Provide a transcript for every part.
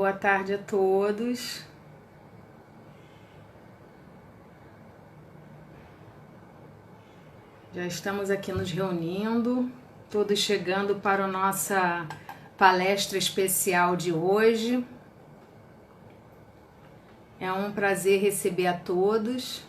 Boa tarde a todos. Já estamos aqui nos reunindo, todos chegando para a nossa palestra especial de hoje. É um prazer receber a todos.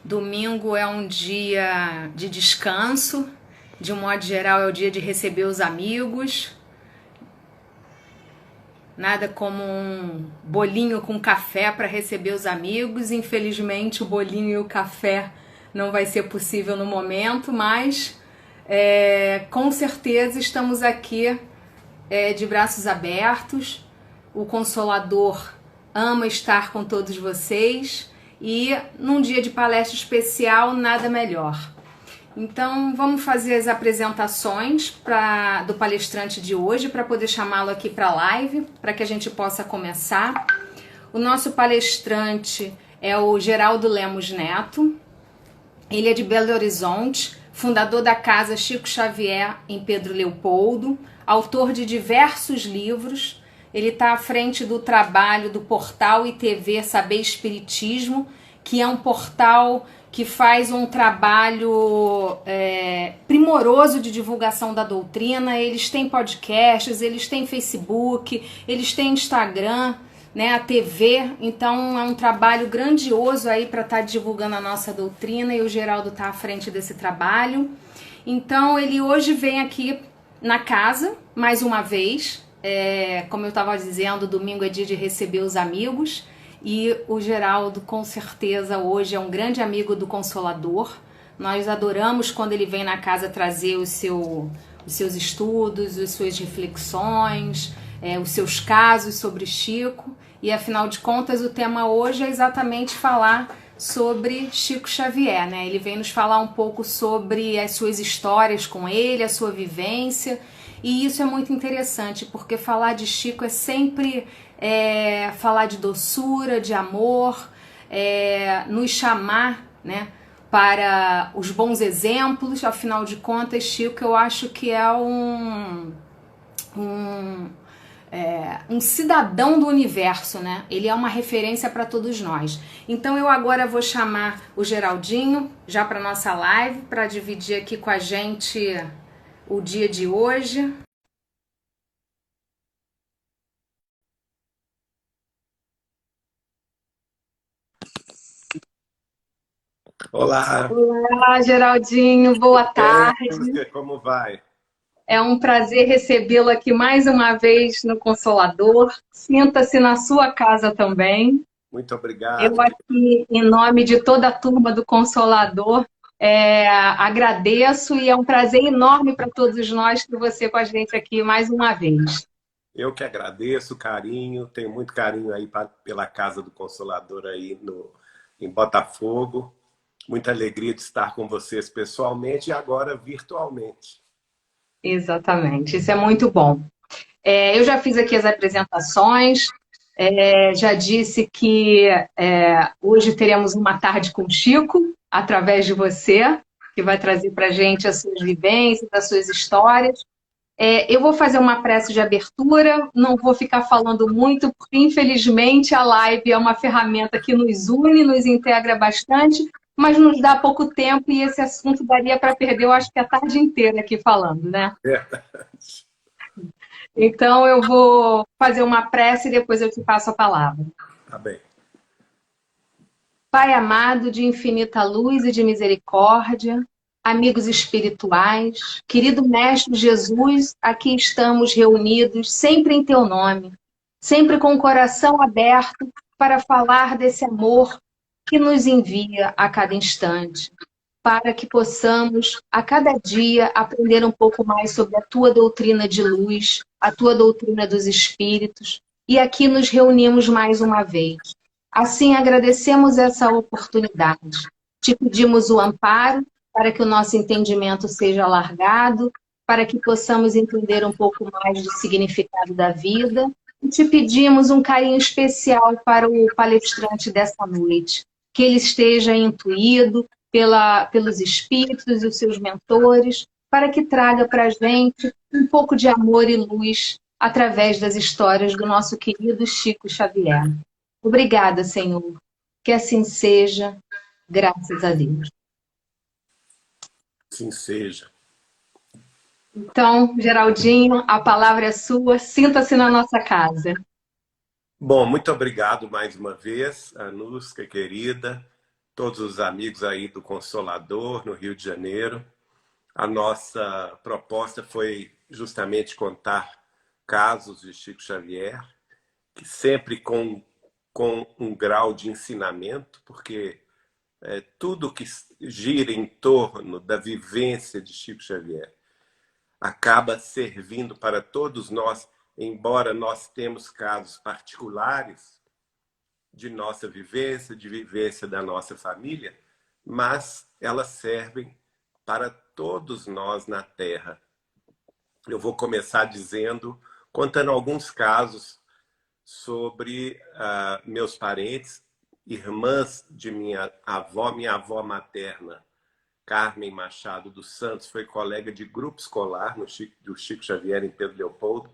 Domingo é um dia de descanso, de um modo geral é o dia de receber os amigos. Nada como um bolinho com café para receber os amigos. Infelizmente o bolinho e o café não vai ser possível no momento, mas com certeza estamos aqui de braços abertos. O Consolador ama estar com todos vocês. E num dia de palestra especial, nada melhor. Então, vamos fazer as apresentações do palestrante de hoje, para poder chamá-lo aqui para a live, para que a gente possa começar. O nosso palestrante é o Geraldo Lemos Neto. Ele é de Belo Horizonte, fundador da Casa Chico Xavier, em Pedro Leopoldo, autor de diversos livros. Ele está à frente do trabalho do portal e TV Saber Espiritismo, que é um portal que faz um trabalho primoroso de divulgação da doutrina. Eles têm podcasts, eles têm Facebook, eles têm Instagram, né, a TV. Então é um trabalho grandioso aí para estar divulgando a nossa doutrina, e o Geraldo está à frente desse trabalho. Então ele hoje vem aqui na casa, mais uma vez. Como eu estava dizendo, domingo é dia de receber os amigos, e o Geraldo com certeza hoje é um grande amigo do Consolador. Nós adoramos quando ele vem na casa trazer os seus estudos, as suas reflexões, os seus casos sobre Chico, e afinal de contas o tema hoje é exatamente falar sobre Chico Xavier, né? Ele vem nos falar um pouco sobre as suas histórias com ele, a sua vivência. E isso é muito interessante, porque falar de Chico é sempre falar de doçura, de amor, nos chamar, né, para os bons exemplos. Afinal de contas, Chico, eu acho que é um cidadão do universo, né? Ele é uma referência para todos nós. Então eu agora vou chamar o Geraldinho já para nossa live, para dividir aqui com a gente o dia de hoje. Olá. Olá, Geraldinho, boa tarde. Como vai? É um prazer recebê-lo aqui mais uma vez no Consolador. Sinta-se na sua casa também. Muito obrigado. Eu aqui, em nome de toda a turma do Consolador, agradeço, e é um prazer enorme para todos nós ter você com a gente aqui mais uma vez. Eu que agradeço o carinho, tenho muito carinho aí pela Casa do Consolador aí em Botafogo. Muita alegria de estar com vocês pessoalmente e agora virtualmente. Exatamente, isso é muito bom. Eu já fiz aqui as apresentações, já disse que hoje teremos uma tarde com o Chico, através de você, que vai trazer para a gente as suas vivências, as suas histórias. Eu vou fazer uma prece de abertura, não vou ficar falando muito, porque infelizmente a live é uma ferramenta que nos une, nos integra bastante, mas nos dá pouco tempo, e esse assunto daria para perder, eu acho que a tarde inteira aqui falando, né? Verdade. Então eu vou fazer uma prece e depois eu te passo a palavra. Tá bem. Pai amado, de infinita luz e de misericórdia, amigos espirituais, querido Mestre Jesus, aqui estamos reunidos sempre em teu nome, sempre com o coração aberto para falar desse amor que nos envia a cada instante, para que possamos, a cada dia, aprender um pouco mais sobre a tua doutrina de luz, a tua doutrina dos espíritos, e aqui nos reunimos mais uma vez. Assim, agradecemos essa oportunidade. Te pedimos o amparo para que o nosso entendimento seja alargado, para que possamos entender um pouco mais do significado da vida, e te pedimos um carinho especial para o palestrante dessa noite, que ele esteja intuído pelos espíritos e os seus mentores, para que traga para a gente um pouco de amor e luz através das histórias do nosso querido Chico Xavier. Obrigada, Senhor. Que assim seja, graças a Deus. Assim seja. Então, Geraldinho, a palavra é sua. Sinta-se na nossa casa. Bom, muito obrigado mais uma vez, Anuska, querida, todos os amigos aí do Consolador, no Rio de Janeiro. A nossa proposta foi justamente contar casos de Chico Xavier, que sempre com um grau de ensinamento, porque tudo que gira em torno da vivência de Chico Xavier acaba servindo para todos nós, embora nós temos casos particulares de nossa vivência, de vivência da nossa família, mas elas servem para todos nós na Terra. Eu vou começar contando alguns casos sobre meus parentes, irmãs de minha avó materna, Carmen Machado dos Santos, foi colega de grupo escolar do Chico Xavier em Pedro Leopoldo,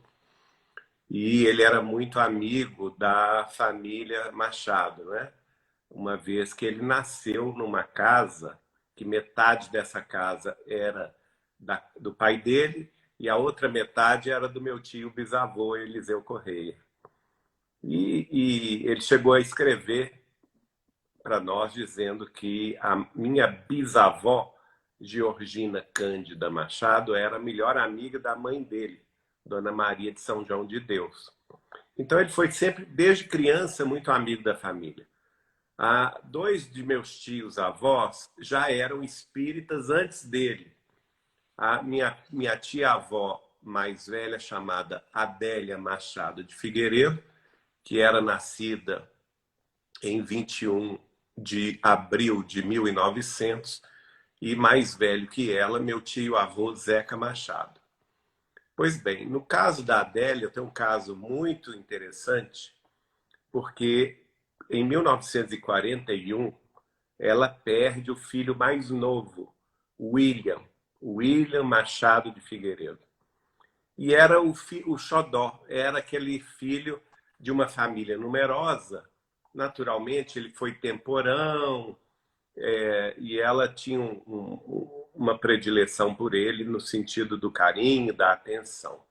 e ele era muito amigo da família Machado, né? Uma vez que ele nasceu numa casa, que metade dessa casa era do pai dele, e a outra metade era do meu tio bisavô, Eliseu Correia. E ele chegou a escrever para nós dizendo que a minha bisavó, Georgina Cândida Machado, era a melhor amiga da mãe dele, Dona Maria de São João de Deus. Então ele foi sempre, desde criança, muito amigo da família. Dois de meus tios avós já eram espíritas antes dele. A minha tia-avó mais velha, chamada Adélia Machado de Figueiredo, que era nascida em 21 de abril de 1900, e mais velho que ela, meu tio-avô Zeca Machado. Pois bem, no caso da Adélia, tem um caso muito interessante, porque em 1941 ela perde o filho mais novo, William Machado de Figueiredo. E era o xodó, era aquele filho de uma família numerosa. Naturalmente, ele foi temporão, e ela tinha uma predileção por ele no sentido do carinho, da atenção.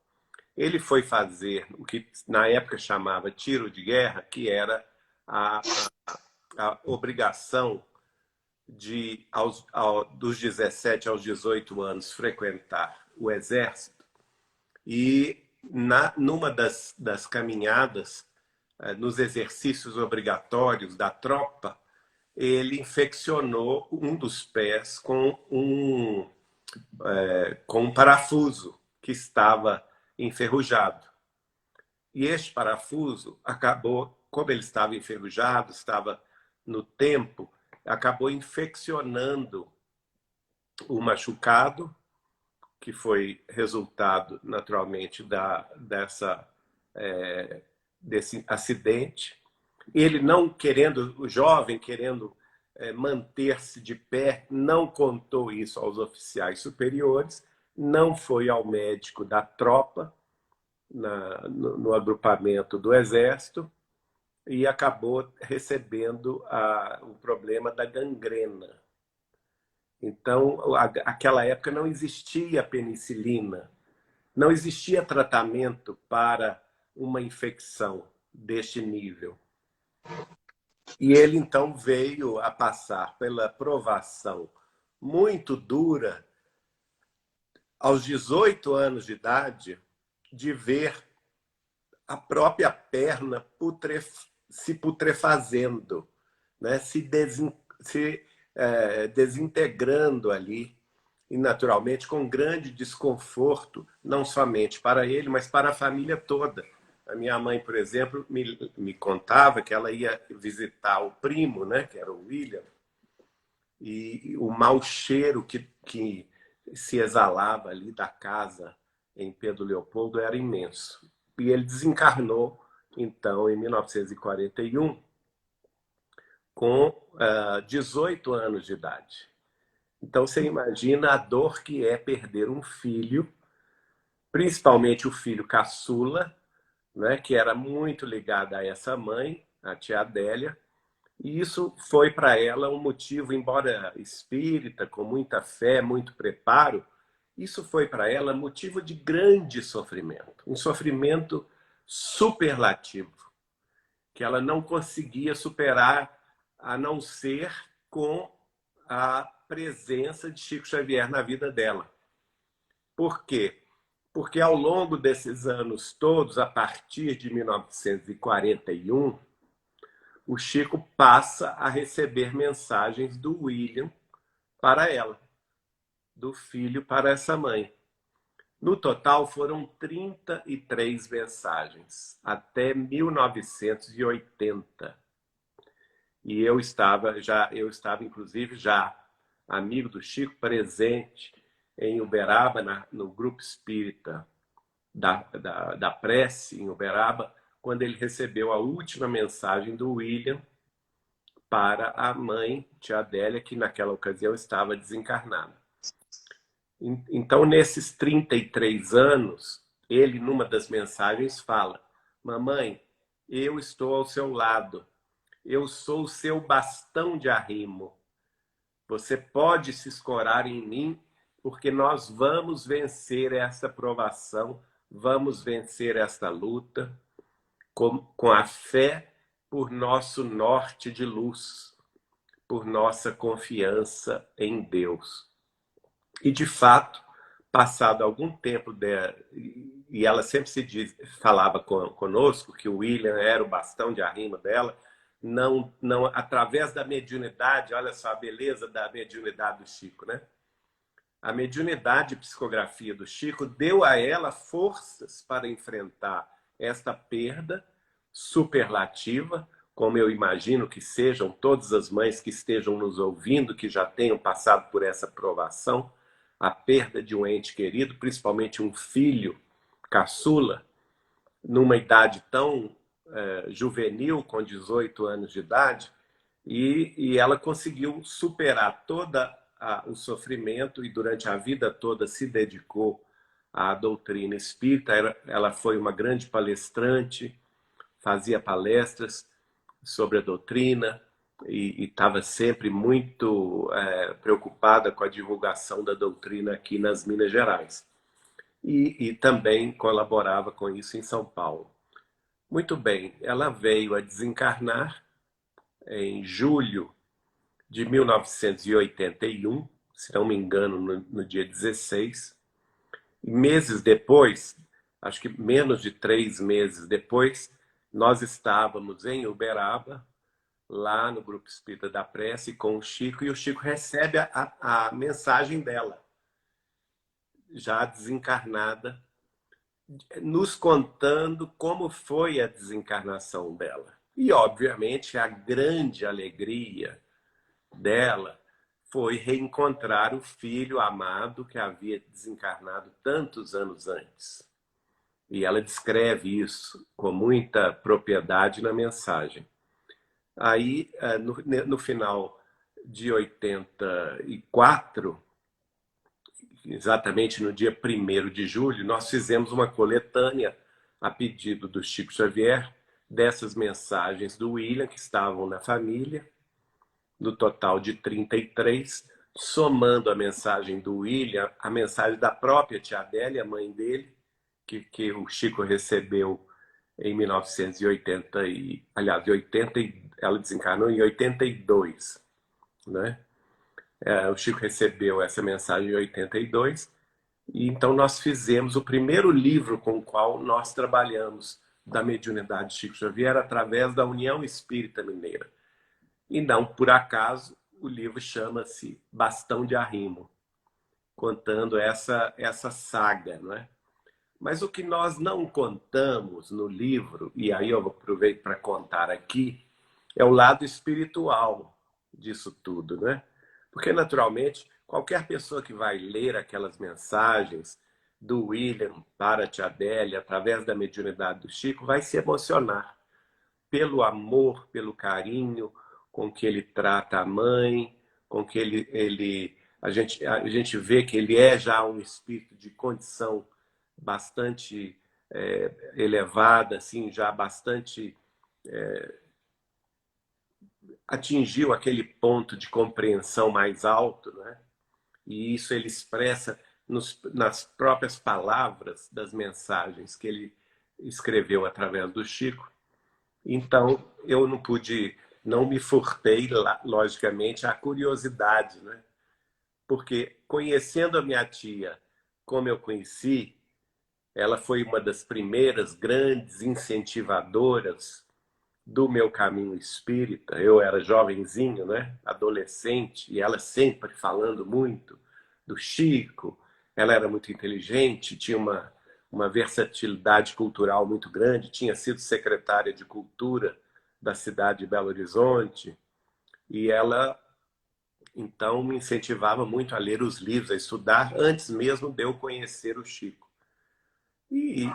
Ele foi fazer o que na época chamava tiro de guerra, que era a obrigação de, dos 17 aos 18 anos, frequentar o exército. E numa das caminhadas, nos exercícios obrigatórios da tropa, ele infeccionou um dos pés com um parafuso que estava enferrujado. E este parafuso acabou, como ele estava enferrujado, estava no tempo, acabou infeccionando o machucado, que foi resultado, naturalmente, desse acidente. Ele não querendo, o jovem querendo manter-se de pé, não contou isso aos oficiais superiores, não foi ao médico da tropa, no agrupamento do Exército, e acabou recebendo o problema da gangrena. Então, naquela época não existia penicilina, não existia tratamento para uma infecção deste nível. E ele, então, veio a passar pela provação muito dura, aos 18 anos de idade, de ver a própria perna se putrefazendo, né? se desintegrando ali, e naturalmente com grande desconforto, não somente para ele, mas para a família toda. A minha mãe, por exemplo, me contava que ela ia visitar o primo, né, que era o William, e o mau cheiro que se exalava ali da casa em Pedro Leopoldo era imenso. E ele desencarnou, então, em 1941, com 18 anos de idade. Então, você imagina a dor que é perder um filho, principalmente o filho caçula, né, que era muito ligado a essa mãe, a tia Adélia, e isso foi para ela um motivo, embora espírita, com muita fé, muito preparo, isso foi para ela motivo de grande sofrimento, um sofrimento superlativo, que ela não conseguia superar, a não ser com a presença de Chico Xavier na vida dela. Por quê? Porque ao longo desses anos todos, a partir de 1941, o Chico passa a receber mensagens do William para ela, do filho para essa mãe. No total foram 33 mensagens, até 1980. E eu estava inclusive já amigo do Chico, presente em Uberaba, no grupo espírita da prece em Uberaba, quando ele recebeu a última mensagem do William para a mãe, tia Adélia, que naquela ocasião estava desencarnada. Então, nesses 33 anos, ele, numa das mensagens, fala: mamãe, eu estou ao seu lado, eu sou o seu bastão de arrimo. Você pode se escorar em mim, porque nós vamos vencer essa provação, vamos vencer esta luta com a fé por nosso norte de luz, por nossa confiança em Deus. E, de fato, passado algum tempo, e ela sempre falava conosco que o William era o bastão de arrimo dela, não, através da mediunidade, olha só a beleza da mediunidade do Chico, né? A mediunidade e psicografia do Chico deu a ela forças para enfrentar esta perda superlativa, como eu imagino que sejam todas as mães que estejam nos ouvindo, que já tenham passado por essa provação, a perda de um ente querido, principalmente um filho caçula, numa idade tão juvenil, com 18 anos de idade, e ela conseguiu superar todo o sofrimento e durante a vida toda se dedicou à doutrina espírita. Ela foi uma grande palestrante, fazia palestras sobre a doutrina e estava sempre muito preocupada com a divulgação da doutrina aqui nas Minas Gerais. E também colaborava com isso em São Paulo. Muito bem, ela veio a desencarnar em julho de 1981, se não me engano, no dia 16. E meses depois, acho que menos de 3 meses depois, nós estávamos em Uberaba, lá no Grupo Espírita da Prece, com o Chico, e o Chico recebe a mensagem dela, já desencarnada, nos contando como foi a desencarnação dela. E, obviamente, a grande alegria dela foi reencontrar o filho amado que havia desencarnado tantos anos antes. E ela descreve isso com muita propriedade na mensagem. Aí, no final de 84, exatamente no dia 1º de julho, nós fizemos uma coletânea a pedido do Chico Xavier dessas mensagens do William, que estavam na família, no total de 33, somando a mensagem do William, a mensagem da própria tia Adélia, mãe dele, que o Chico recebeu em 1980, aliás, ela desencarnou em 82, né? O Chico recebeu essa mensagem em 82, e então nós fizemos o primeiro livro com o qual nós trabalhamos da mediunidade de Chico Xavier através da União Espírita Mineira. E não por acaso o livro chama-se Bastão de Arrimo, contando essa saga, não é? Mas o que nós não contamos no livro, e aí eu aproveito para contar aqui, é o lado espiritual disso tudo, né? Porque, naturalmente, qualquer pessoa que vai ler aquelas mensagens do William para a tia Adélia, através da mediunidade do Chico, vai se emocionar pelo amor, pelo carinho com que ele trata a mãe, com que a gente vê que ele é já um espírito de condição bastante elevada, assim, já bastante atingiu aquele ponto de compreensão mais alto, né? E isso ele expressa nas próprias palavras das mensagens que ele escreveu através do Chico. Então, eu não me furtei, logicamente, à curiosidade, né? Porque conhecendo a minha tia como eu conheci, ela foi uma das primeiras grandes incentivadoras do meu caminho espírita. Eu era jovenzinho, né? Adolescente, e ela sempre falando muito do Chico. Ela era muito inteligente, tinha uma versatilidade cultural muito grande, tinha sido secretária de Cultura da cidade de Belo Horizonte, e ela, então, me incentivava muito a ler os livros, a estudar, antes mesmo de eu conhecer o Chico. E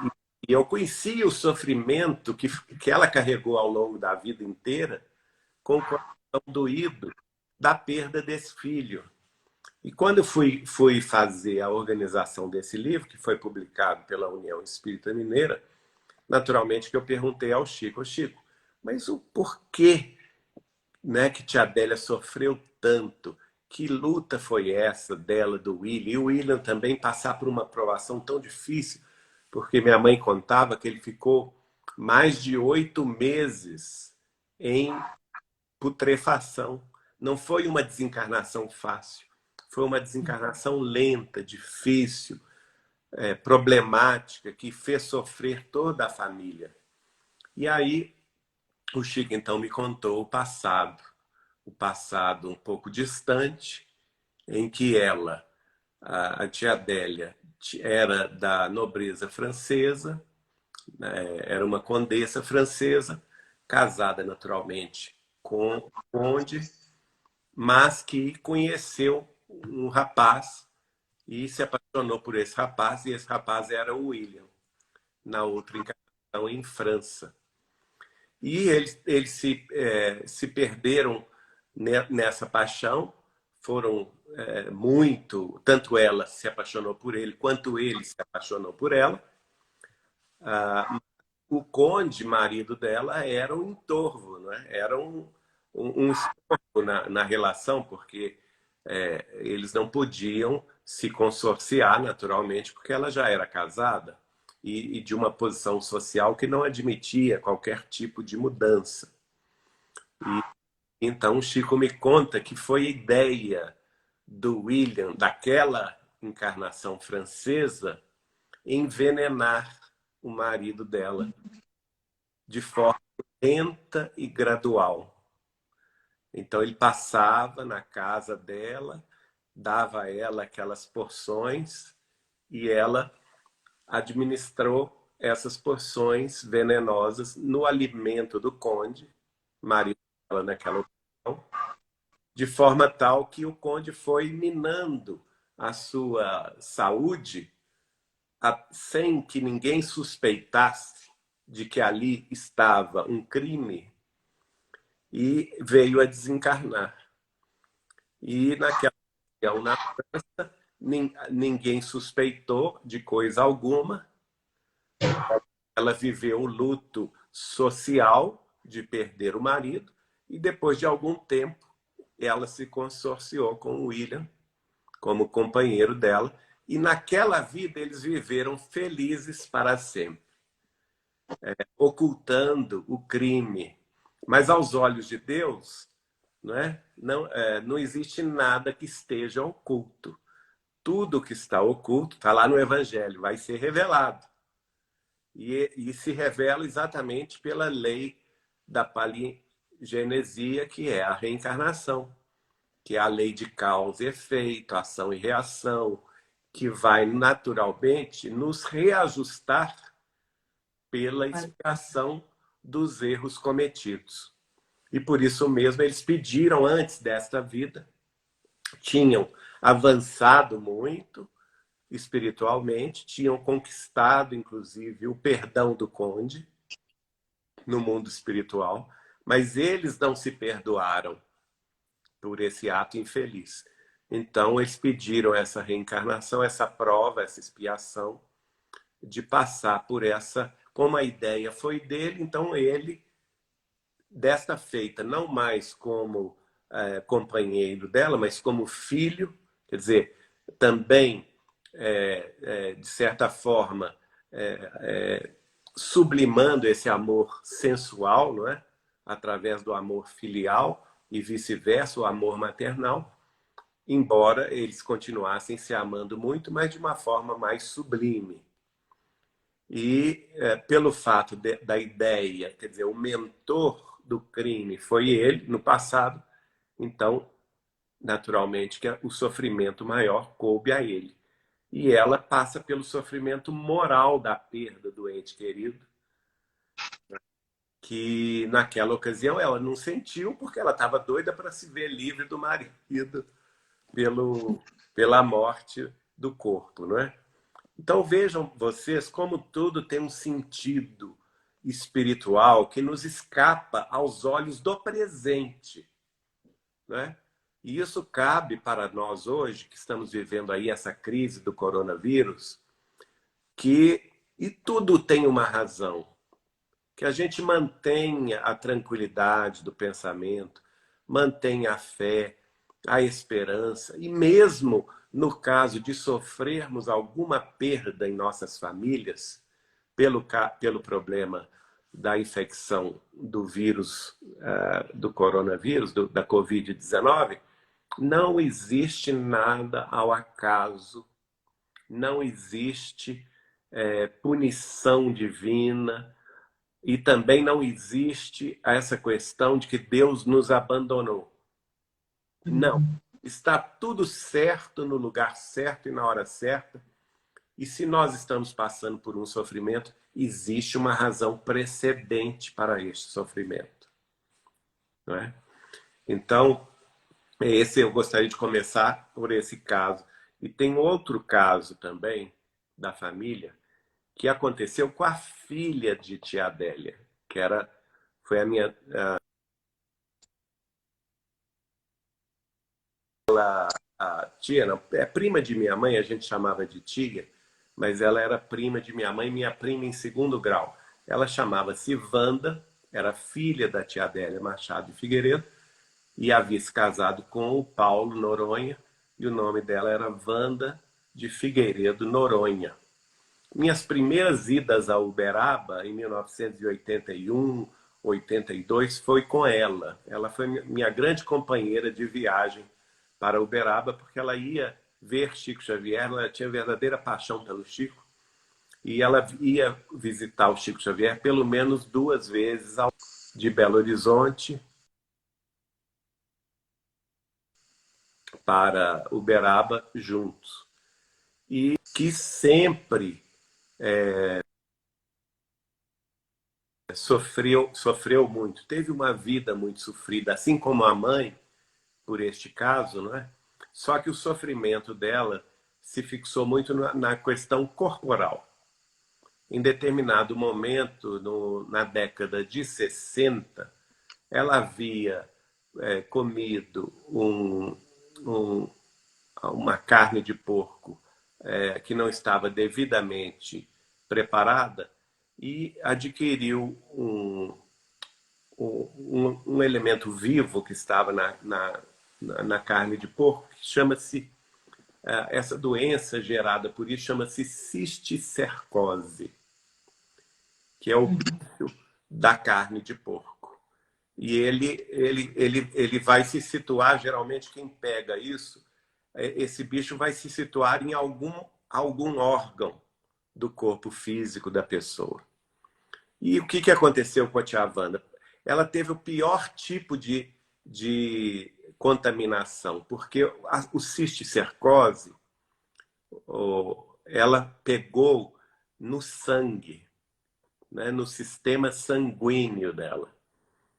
eu conhecia o sofrimento que ela carregou ao longo da vida inteira com o coração doído da perda desse filho. E quando eu fui fazer a organização desse livro, que foi publicado pela União Espírita Mineira, naturalmente que eu perguntei ao Chico, Chico, mas o porquê, né, que tia Adélia sofreu tanto? Que luta foi essa dela, do William? E o William também passar por uma provação tão difícil, porque minha mãe contava que ele ficou mais de 8 meses em putrefação. Não foi uma desencarnação fácil, foi uma desencarnação lenta, difícil, problemática, que fez sofrer toda a família. E aí o Chico então me contou o passado um pouco distante, em que ela, a tia Adélia, era da nobreza francesa, né, era uma condessa francesa, casada naturalmente com o conde, mas que conheceu um rapaz e se apaixonou por esse rapaz, e esse rapaz era o William, na outra encarnação em França. E eles se perderam nessa paixão, foram muito, tanto ela se apaixonou por ele, quanto ele se apaixonou por ela. O conde, marido dela, era um entorvo, né? Era um estorvo na relação, porque eles não podiam se consorciar naturalmente, porque ela já era casada e de uma posição social que não admitia qualquer tipo de mudança. Então, o Chico me conta que foi ideia do William, daquela encarnação francesa, envenenar o marido dela de forma lenta e gradual. Então, ele passava na casa dela, dava a ela aquelas porções e ela administrou essas porções venenosas no alimento do conde, marido dela naquela ocasião, de forma tal que o conde foi minando a sua saúde sem que ninguém suspeitasse de que ali estava um crime, e veio a desencarnar. E naquela ocasião, na França, ninguém suspeitou de coisa alguma. Ela viveu o luto social de perder o marido e depois de algum tempo ela se consorciou com o William como companheiro dela, e naquela vida eles viveram felizes para sempre, ocultando o crime. Mas aos olhos de Deus, não existe nada que esteja oculto. Tudo que está oculto está lá no Evangelho, vai ser revelado. E se revela exatamente pela lei da paligenesia, que é a reencarnação, que é a lei de causa e efeito, ação e reação, que vai naturalmente nos reajustar pela expiação dos erros cometidos. E por isso mesmo eles pediram antes desta vida, tinham avançado muito espiritualmente, tinham conquistado inclusive o perdão do conde no mundo espiritual, Mas eles não se perdoaram por esse ato infeliz. Então, eles pediram essa reencarnação, essa prova, essa expiação, de passar por essa, como a ideia foi dele, então ele, desta feita, não mais como companheiro dela, mas como filho, quer dizer, também, de certa forma, sublimando esse amor sensual, não é? Através do amor filial e vice-versa, o amor maternal, embora eles continuassem se amando muito, mas de uma forma mais sublime. E pelo fato da ideia, quer dizer, o mentor do crime foi ele no passado, então, naturalmente, que o sofrimento maior coube a ele. E ela passa pelo sofrimento moral da perda do ente querido, que naquela ocasião ela não sentiu porque ela estava doida para se ver livre do marido pela morte do corpo, não é? Então vejam vocês como tudo tem um sentido espiritual que nos escapa aos olhos do presente, né? E isso cabe para nós hoje, que estamos vivendo aí essa crise do coronavírus, e tudo tem uma razão, que a gente mantenha a tranquilidade do pensamento, mantenha a fé, a esperança, e mesmo no caso de sofrermos alguma perda em nossas famílias, pelo problema da infecção do vírus, do coronavírus, da Covid-19, não existe nada ao acaso, não existe punição divina, e também não existe essa questão de que Deus nos abandonou. Não. Está tudo certo no lugar certo e na hora certa. E se nós estamos passando por um sofrimento, existe uma razão precedente para este sofrimento. Não é? Então, esse eu gostaria de começar por esse caso. E tem outro caso também da família que aconteceu com a filha de tia Adélia, que foi a minha a tia, não, é prima de minha mãe, a gente chamava de tia, mas ela era prima de minha mãe, minha prima em segundo grau. Ela chamava-se Wanda, era filha da tia Adélia Machado de Figueiredo, e havia se casado com o Paulo Noronha, e o nome dela era Wanda de Figueiredo Noronha. Minhas primeiras idas a Uberaba, em 1981, 82, foi com ela. Ela foi minha grande companheira de viagem para Uberaba, porque ela ia ver Chico Xavier, ela tinha verdadeira paixão pelo Chico, e ela ia visitar o Chico Xavier pelo menos 2 vezes de Belo Horizonte para Uberaba juntos. E que sempre sofreu muito, teve uma vida muito sofrida, assim como a mãe, por este caso, não é? Só que o sofrimento dela se fixou muito na questão corporal. Em determinado momento, na década de 60, ela havia comido uma carne de porco que não estava devidamente preparada e adquiriu um elemento vivo que estava na carne de porco, que chama-se, essa doença gerada por isso, chama-se cisticercose, que é o bicho da carne de porco. E ele vai se situar, geralmente quem pega isso, esse bicho vai se situar em algum órgão do corpo físico da pessoa. E o que aconteceu com a tia Wanda? Ela teve o pior tipo de contaminação, porque o cisticercose, ela pegou no sangue, né, no sistema sanguíneo dela,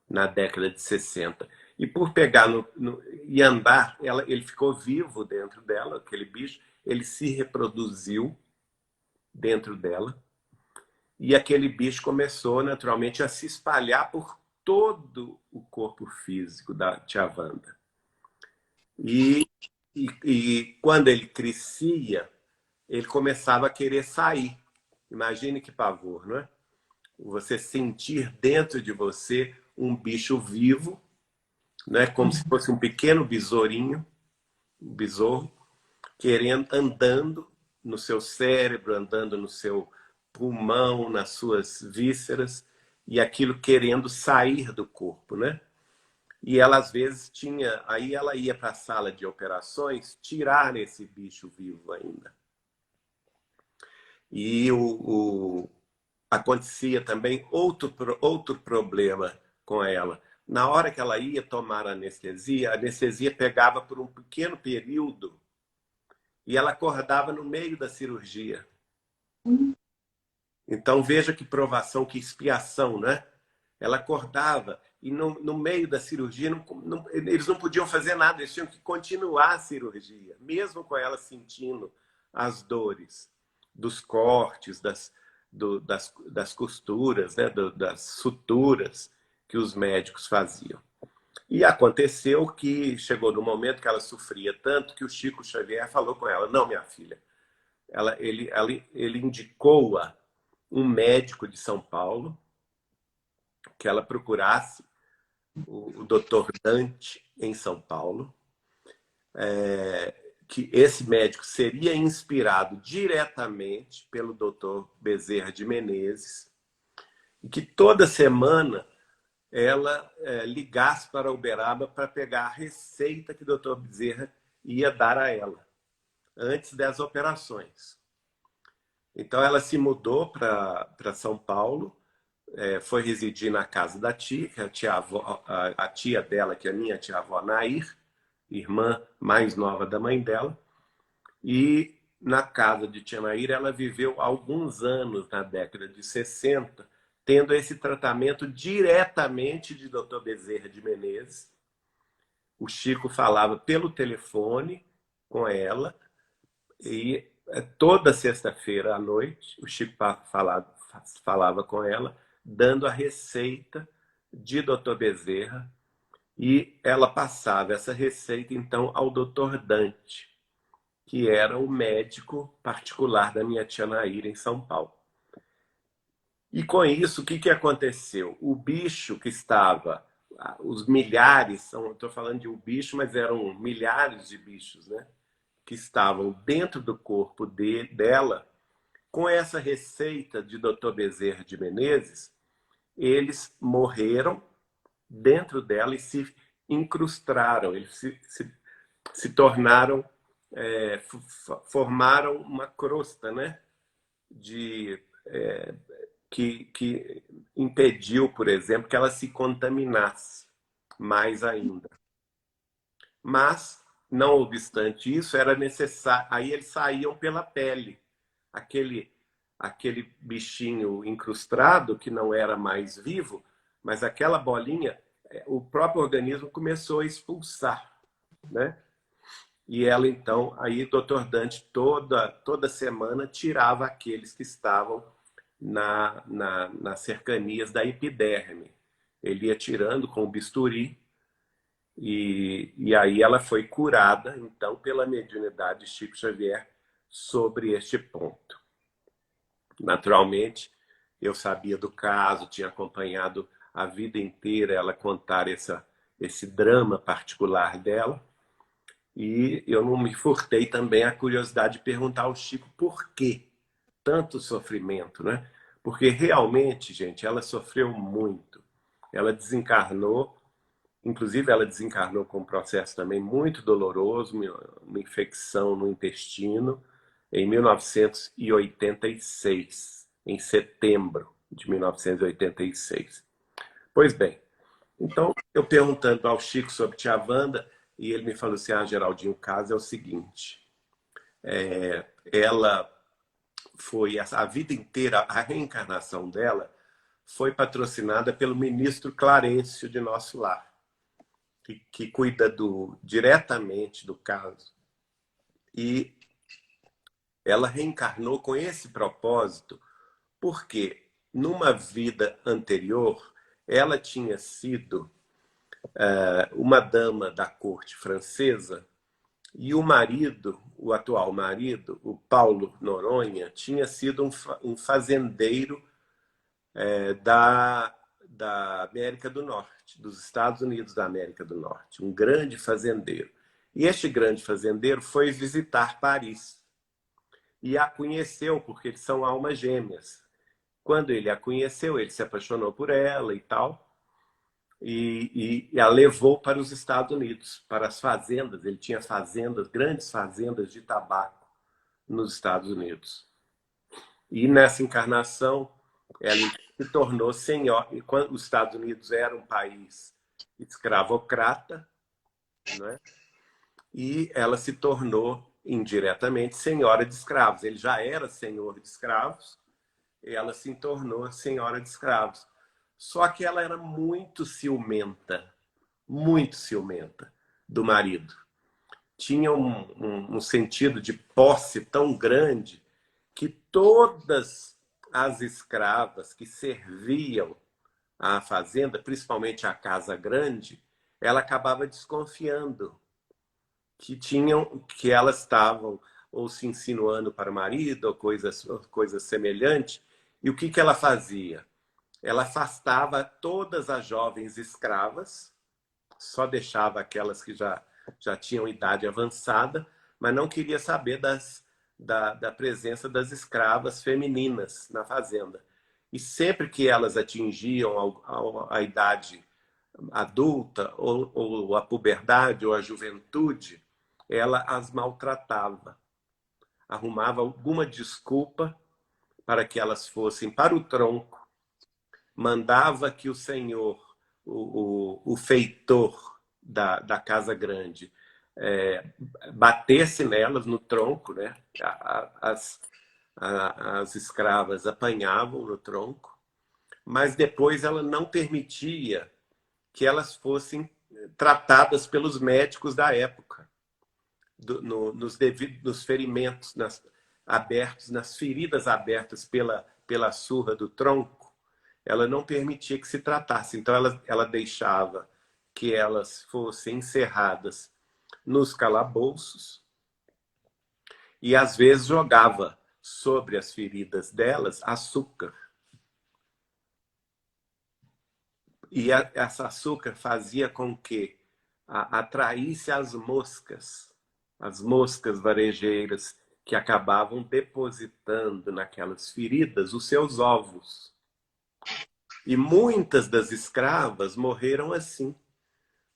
na década de 60. E por pegar e andar, ele ficou vivo dentro dela, aquele bicho, ele se reproduziu dentro dela, e aquele bicho começou naturalmente a se espalhar por todo o corpo físico da tia Wanda. E quando ele crescia, ele começava a querer sair. Imagine que pavor, não é? Você sentir dentro de você um bicho vivo, né? Como se fosse um pequeno besourinho, um besouro, andando no seu cérebro, andando no seu pulmão, nas suas vísceras, e aquilo querendo sair do corpo, né? E ela às vezes tinha, aí ela ia para a sala de operações tirar esse bicho vivo ainda. E acontecia também outro problema com ela. Na hora que ela ia tomar a anestesia pegava por um pequeno período e ela acordava no meio da cirurgia. Então veja que provação, que expiação, né? Ela acordava e no meio da cirurgia eles não podiam fazer nada, eles tinham que continuar a cirurgia, mesmo com ela sentindo as dores dos cortes, das costuras, né? Das suturas que os médicos faziam. E aconteceu que chegou no momento que ela sofria tanto que o Chico Xavier falou com ela: não, minha filha, ele indicou-a um médico de São Paulo que ela procurasse o Dr. Dante em São Paulo, que esse médico seria inspirado diretamente pelo Dr. Bezerra de Menezes, e que toda semana ela ligasse para Uberaba para pegar a receita que o Dr. Bezerra ia dar a ela, antes das operações. Então ela se mudou para São Paulo, foi residir na casa da tia, que é a tia dela, que é a minha tia-avó Nair, irmã mais nova da mãe dela. E na casa de tia Nair ela viveu alguns anos, na década de 60, tendo esse tratamento diretamente de Dr. Bezerra de Menezes. O Chico falava pelo telefone com ela e toda sexta-feira à noite o Chico falava com ela, dando a receita de Dr. Bezerra, e ela passava essa receita então ao Dr. Dante, que era o médico particular da minha tia Nair em São Paulo. E com isso, o que aconteceu? O bicho que estava, os milhares, estou falando de um bicho, mas eram milhares de bichos, né? Que estavam dentro do corpo dela, com essa receita de Dr. Bezerra de Menezes, eles morreram dentro dela e se incrustaram, eles se tornaram, formaram uma crosta, né? Que impediu, por exemplo, que ela se contaminasse mais ainda. Mas, não obstante isso, era necessário. Aí eles saíam pela pele. Aquele bichinho incrustado, que não era mais vivo, mas aquela bolinha, o próprio organismo começou a expulsar, né? E ela, então, aí o Dr. Dante toda semana tirava aqueles que estavam nas cercanias da epiderme. Ele ia tirando com o bisturi, e aí ela foi curada, então, pela mediunidade de Chico Xavier sobre este ponto. Naturalmente, eu sabia do caso, tinha acompanhado a vida inteira ela contar esse drama particular dela, e eu não me furtei também a curiosidade de perguntar ao Chico por que tanto sofrimento, né? Porque realmente, gente, ela sofreu muito. Ela desencarnou, inclusive ela desencarnou com um processo também muito doloroso, uma infecção no intestino, em 1986, em setembro de 1986. Pois bem, então eu perguntando ao Chico sobre tia Wanda, e ele me falou assim: Geraldinho, o caso é o seguinte, ela foi, a vida inteira, a reencarnação dela foi patrocinada pelo ministro Clarencio de Nosso Lar, que cuida diretamente do caso. E ela reencarnou com esse propósito, porque numa vida anterior ela tinha sido uma dama da corte francesa e o marido, o atual marido, o Paulo Noronha, tinha sido um fazendeiro da América do Norte, dos Estados Unidos da América do Norte, um grande fazendeiro. E este grande fazendeiro foi visitar Paris e a conheceu, porque eles são almas gêmeas. Quando ele a conheceu, ele se apaixonou por ela e tal, e a levou para os Estados Unidos, para as fazendas. Ele tinha fazendas, grandes fazendas de tabaco nos Estados Unidos. E nessa encarnação, ela se tornou senhora. E quando os Estados Unidos era um país escravocrata, né? E ela se tornou indiretamente senhora de escravos. Ele já era senhor de escravos, e ela se tornou senhora de escravos. Só que ela era muito ciumenta do marido. Tinha um sentido de posse tão grande que todas as escravas que serviam à fazenda, principalmente à casa grande, ela acabava desconfiando que elas estavam ou se insinuando para o marido ou coisas semelhantes. E o que ela fazia? Ela afastava todas as jovens escravas, só deixava aquelas que já tinham idade avançada, mas não queria saber da presença das escravas femininas na fazenda. E sempre que elas atingiam a idade adulta, ou a puberdade, ou a juventude, ela as maltratava. Arrumava alguma desculpa para que elas fossem para o tronco, mandava que o senhor, o feitor da casa grande, batesse nelas no tronco, né? As escravas apanhavam no tronco, mas depois ela não permitia que elas fossem tratadas pelos médicos da época, nos ferimentos abertos, nas feridas abertas pela surra do tronco. Ela não permitia que se tratasse. Então ela deixava que elas fossem encerradas nos calabouços e às vezes jogava sobre as feridas delas açúcar. E essa açúcar fazia com que atraísse as moscas varejeiras, que acabavam depositando naquelas feridas os seus ovos. E muitas das escravas morreram assim,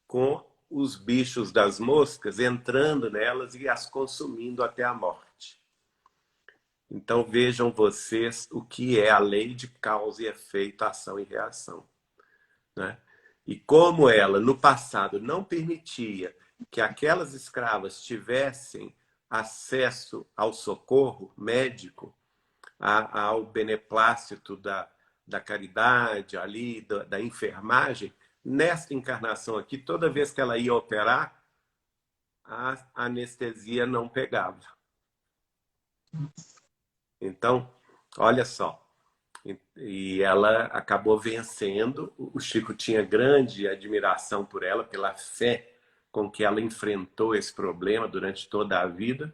com os bichos das moscas entrando nelas e as consumindo até a morte. Então vejam vocês o que é a lei de causa e efeito, ação e reação, né? E como ela, no passado, não permitia que aquelas escravas tivessem acesso ao socorro médico, ao beneplácito da caridade, ali, da enfermagem, nesta encarnação aqui, toda vez que ela ia operar, a anestesia não pegava. Então, olha só. E ela acabou vencendo. O Chico tinha grande admiração por ela, pela fé com que ela enfrentou esse problema durante toda a vida.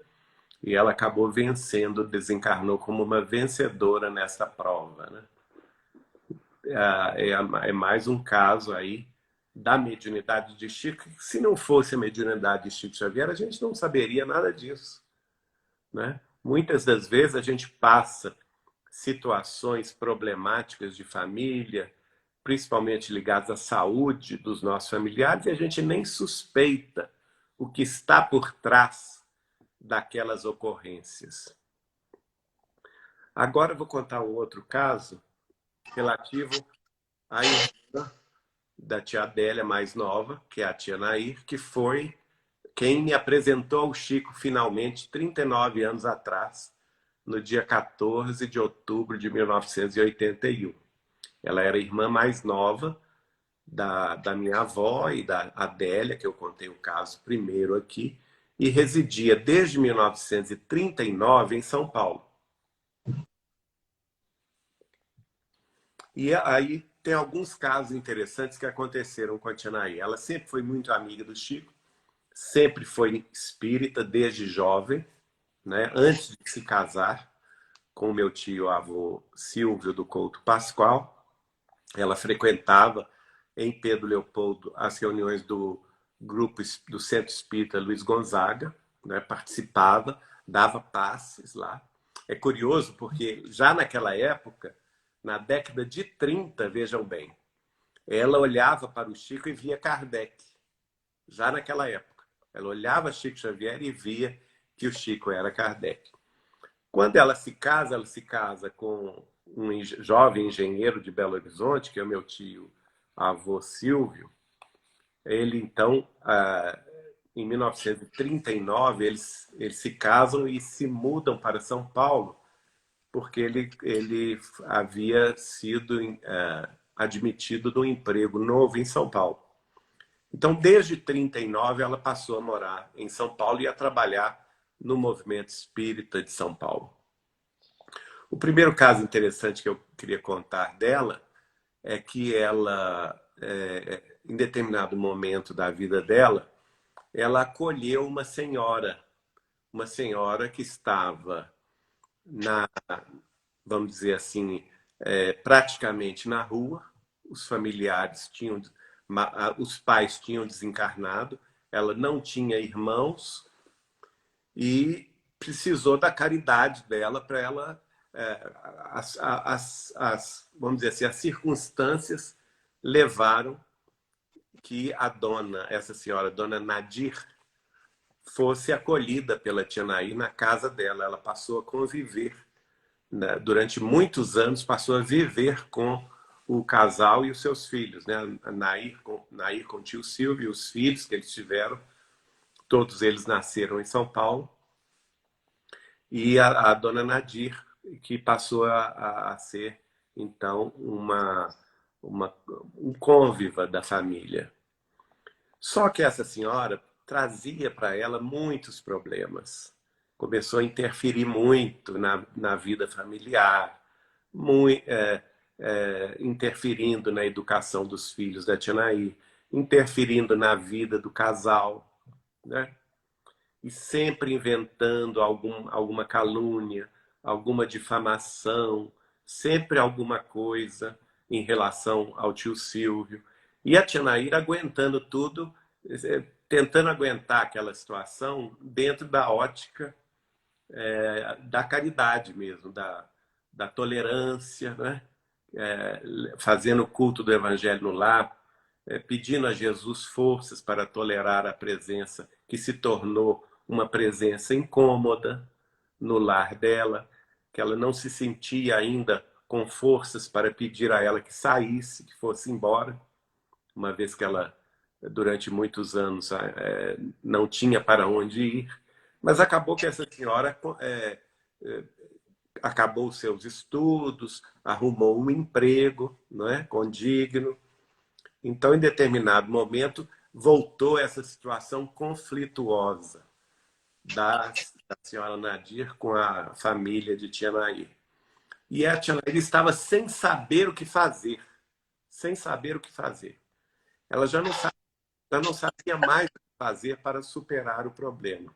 E ela acabou vencendo, desencarnou como uma vencedora nessa prova, né? É mais um caso aí da mediunidade de Chico. Se não fosse a mediunidade de Chico Xavier, a gente não saberia nada disso, né? Muitas das vezes a gente passa situações problemáticas de família, principalmente ligadas à saúde dos nossos familiares, e a gente nem suspeita o que está por trás daquelas ocorrências. Agora eu vou contar um outro caso relativo à irmã da tia Adélia, mais nova, que é a tia Nair, que foi quem me apresentou ao Chico finalmente 39 anos atrás, no dia 14 de outubro de 1981. Ela era a irmã mais nova da minha avó e da Adélia, que eu contei o caso primeiro aqui, e residia desde 1939 em São Paulo. E aí tem alguns casos interessantes que aconteceram com a Tia Nair. Ela sempre foi muito amiga do Chico, sempre foi espírita desde jovem, né? Antes de se casar com o meu tio avô Silvio do Couto Pascoal. Ela frequentava em Pedro Leopoldo as reuniões do grupo do Centro Espírita Luiz Gonzaga, né? Participava, dava passes lá. É curioso porque já naquela época, na década de 30, vejam bem, ela olhava para o Chico e via Kardec. Já naquela época. Ela olhava Chico Xavier e via que o Chico era Kardec. Quando ela se casa com um jovem engenheiro de Belo Horizonte, que é o meu tio avô Silvio. Ele, então, em 1939, eles se casam e se mudam para São Paulo, porque ele havia sido admitido num emprego novo em São Paulo. Então, desde 39, ela passou a morar em São Paulo e a trabalhar no movimento espírita de São Paulo. O primeiro caso interessante que eu queria contar dela é que ela, em determinado momento da vida dela, ela acolheu uma senhora que estava vamos dizer assim, praticamente na rua. Os familiares os pais tinham desencarnado, ela não tinha irmãos e precisou da caridade dela para ela, vamos dizer assim, as circunstâncias levaram que essa senhora, Dona Nadir, fosse acolhida pela Tia Nair na casa dela. Ela passou a conviver, né, durante muitos anos, passou a viver com o casal e os seus filhos, né? A Nair com o tio Silvio e os filhos que eles tiveram, todos eles nasceram em São Paulo. E a Dona Nadir, que passou a ser, então, um cônviva da família. Só que essa senhora trazia para ela muitos problemas. Começou a interferir muito na vida familiar, interferindo na educação dos filhos da Tia Nair, interferindo na vida do casal, né? E sempre inventando alguma calúnia, alguma difamação, sempre alguma coisa em relação ao tio Silvio. E a Tia Nair aguentando tudo, tentando aguentar aquela situação dentro da ótica da caridade mesmo, da tolerância, né? Fazendo o culto do Evangelho no lar, pedindo a Jesus forças para tolerar a presença que se tornou uma presença incômoda no lar dela, que ela não se sentia ainda com forças para pedir a ela que saísse, que fosse embora, uma vez que ela, durante muitos anos, não tinha para onde ir. Mas acabou que essa senhora acabou os seus estudos, arrumou um emprego, não é, condigno. Então, em determinado momento, voltou essa situação conflituosa da senhora Nadir com a família de Tia Nair. E a Tia Nair estava sem saber o que fazer. Sem saber o que fazer. Ela já não sabia mais o que fazer para superar o problema.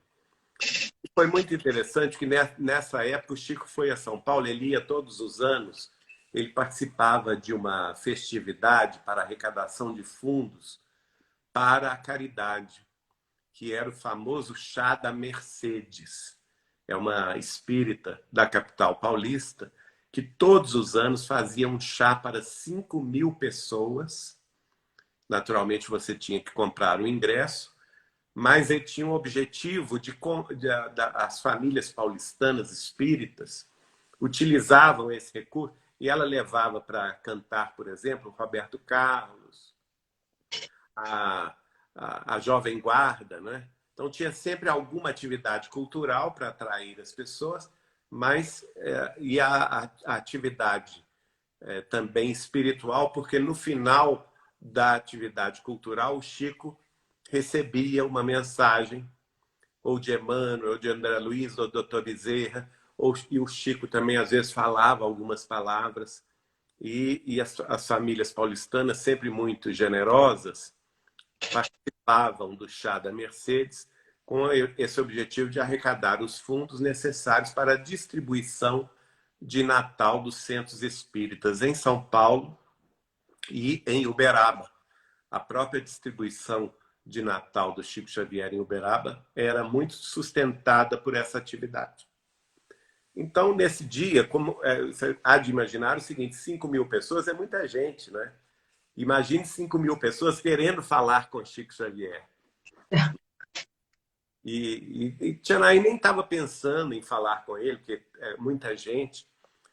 E foi muito interessante que nessa época o Chico foi a São Paulo, ele ia todos os anos, ele participava de uma festividade para arrecadação de fundos para a caridade, que era o famoso Chá da Mercedes. É uma espírita da capital paulista que todos os anos fazia um chá para 5.000 pessoas. Naturalmente, você tinha que comprar o ingresso, mas ele tinha o objetivo as famílias paulistanas espíritas utilizavam esse recurso e ela levava para cantar, por exemplo, Roberto Carlos, a Jovem Guarda, né? Então tinha sempre alguma atividade cultural para atrair as pessoas, mas e a atividade também espiritual, porque no final da atividade cultural o Chico recebia uma mensagem ou de Emmanuel, ou de André Luiz, ou do Dr. Bezerra, e o Chico também às vezes falava algumas palavras e as famílias paulistanas, sempre muito generosas, participavam do chá da Mercedes com esse objetivo de arrecadar os fundos necessários para a distribuição de Natal dos centros espíritas em São Paulo e em Uberaba. A própria distribuição de Natal do Chico Xavier em Uberaba era muito sustentada por essa atividade. Então, nesse dia, como você há de imaginar o seguinte, 5.000 pessoas é muita gente, né? Imagine 5.000 pessoas querendo falar com Chico Xavier. E Tia Nair nem estava pensando em falar com ele, porque é muita gente.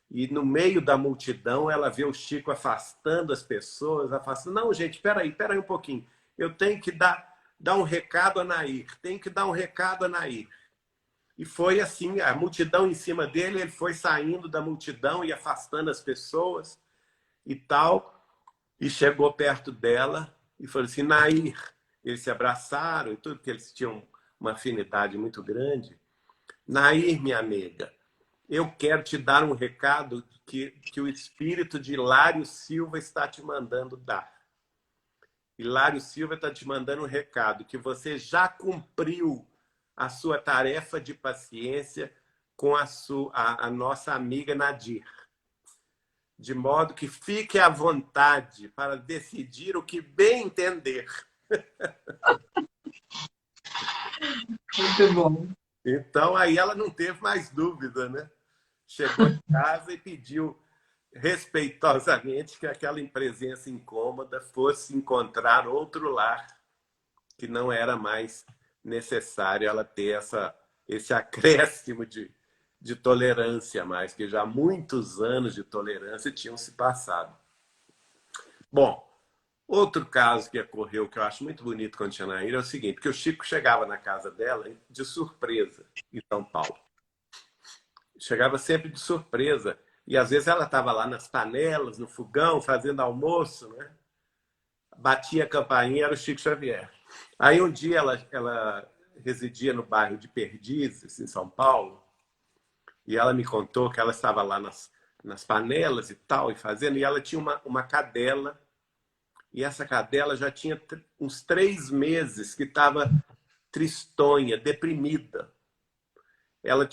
E no meio da multidão, ela vê o Chico afastando as pessoas, afastando. Não, gente, espera aí um pouquinho. Eu tenho que dar um recado a Nair. Tenho que dar um recado a Nair. E foi assim, a multidão em cima dele, ele foi saindo da multidão e afastando as pessoas e tal. E chegou perto dela e falou assim, Nair. Eles se abraçaram e tudo, porque eles tinham uma afinidade muito grande. Nair, minha amiga, eu quero te dar um recado que o espírito de Hilário Silva está te mandando dar. Hilário Silva está te mandando um recado que você já cumpriu a sua tarefa de paciência com a nossa amiga Nadir. De modo que fique à vontade para decidir o que bem entender. Muito bom. Então, aí ela não teve mais dúvida, né? Chegou em casa e pediu respeitosamente que aquela presença incômoda fosse encontrar outro lar, que não era mais necessário ela ter esse acréscimo de tolerância mais, que já muitos anos de tolerância tinham se passado. Bom, outro caso que ocorreu, que eu acho muito bonito com a Tia Nair, é o seguinte, que o Chico chegava na casa dela de surpresa, em São Paulo. Chegava sempre de surpresa. E às vezes ela estava lá nas panelas, no fogão, fazendo almoço, né? Batia a campainha, era o Chico Xavier. Aí um dia ela residia no bairro de Perdizes, em São Paulo, e ela me contou que ela estava lá nas panelas e tal, e fazendo, e ela tinha uma cadela, e essa cadela já tinha uns 3 meses que estava tristonha, deprimida. Ela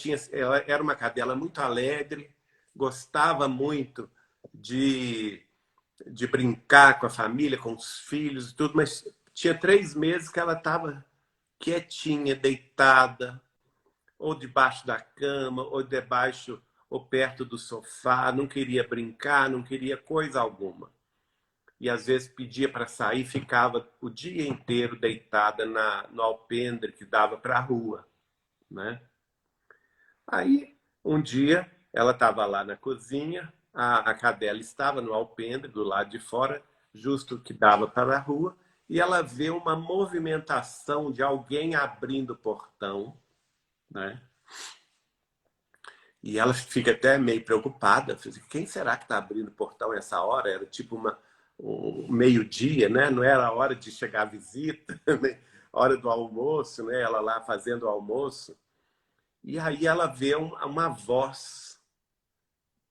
era uma cadela muito alegre, gostava muito de brincar com a família, com os filhos e tudo, mas tinha 3 meses que ela estava quietinha, deitada, ou debaixo da cama, ou debaixo, ou perto do sofá, não queria brincar, não queria coisa alguma. E às vezes pedia para sair, ficava o dia inteiro deitada no alpendre que dava para a rua, né? Aí, um dia, ela estava lá na cozinha, a cadela estava no alpendre, do lado de fora, justo que dava para a rua, e ela vê uma movimentação de alguém abrindo o portão, né? E ela fica até meio preocupada. Quem será que está abrindo o portão nessa hora? Era tipo um meio-dia, né? Não era a hora de chegar a visita, né? Hora do almoço, né? Ela lá fazendo o almoço. E aí ela vê uma voz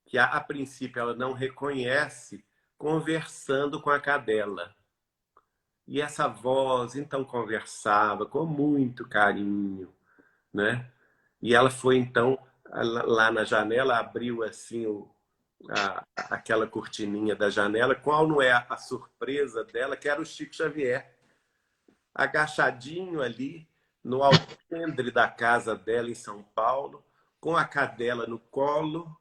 que, a princípio, ela não reconhece, conversando com a cadela. E essa voz, então, conversava com muito carinho, né? E ela foi, então, lá na janela, abriu assim aquela cortininha da janela. Qual não é a surpresa dela? Que era o Chico Xavier, agachadinho ali, no alpendre da casa dela em São Paulo, com a cadela no colo,